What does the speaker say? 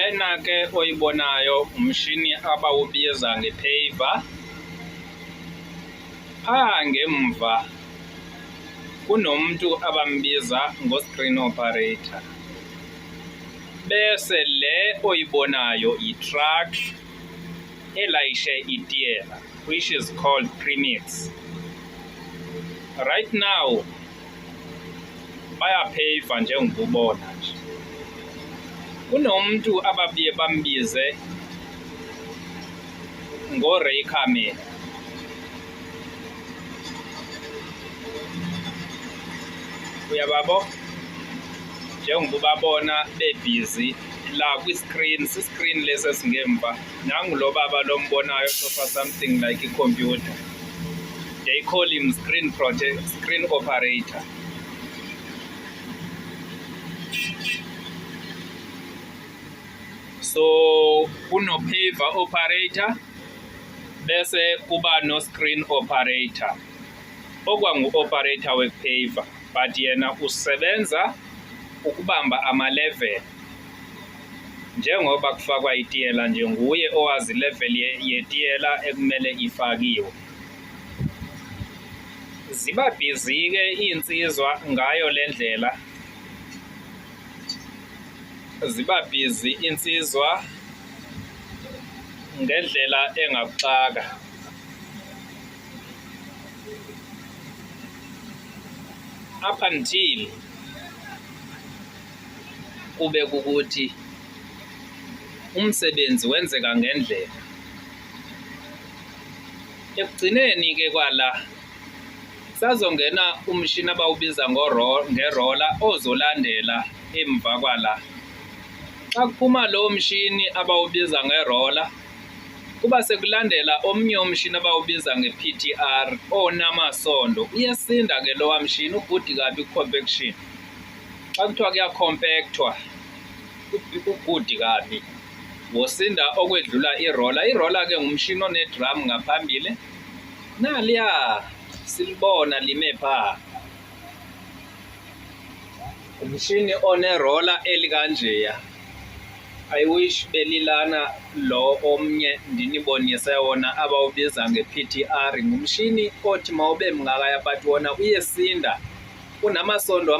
Lena ke oyibonayo umshini abawubiza ngepaver. Phaa ngemva kunomuntu abambiza ngo-screen operator. Bese le oyibonayo i-truck elayishe itiyela, which is called premix. Right now bayapaver njengokubona nje. Kunomuntu ababiye bambize ngo-ray camera. Uyababo? Njengokubabona bebhizi la kwi-screen, si-screen lesi singemva. Nangu lo baba lo mbonayo sofa something like i-computer. They call him screen operator. So kuno paver operator bese kuba no screen operator. Okwangu operator we-paver, but yena usebenza ukubamba ama-level. Njengoba kufakwa itiyela nje, nguye owazi level yetiyela ekumele ifakiwe. Ziba busy ke insizwa ngayo lendlela. Ziba busy insizwa ngendlela engakuxaka. Up until kube kukuthi umsebenzi wenzeka ngendlela. Ekugcineni ke kwala sazongena umshini abawubiza ngerola ozolandela emva kwala. Xa kuphuma lo mshini abawubiza ngerola kuba sekulandela omnye umshini abawubiza nge-PTR onamasondo. Uyesinda ke lowa mshini, ubhudi kabi compaction. Xa kuthiwa kuyacompactwa ubhudi kabi, wosinda okwedlula irola. Irola ke ngumshini onedrum ngaphambili. Naliya silibona lime phaa. Umshini onerola elikanjeya. I wish belilana lo omnye ndinibonise wona abawubiza nge-PTR. Ngumshini othi mawube mngakaya but wona uyesinda, unamasondo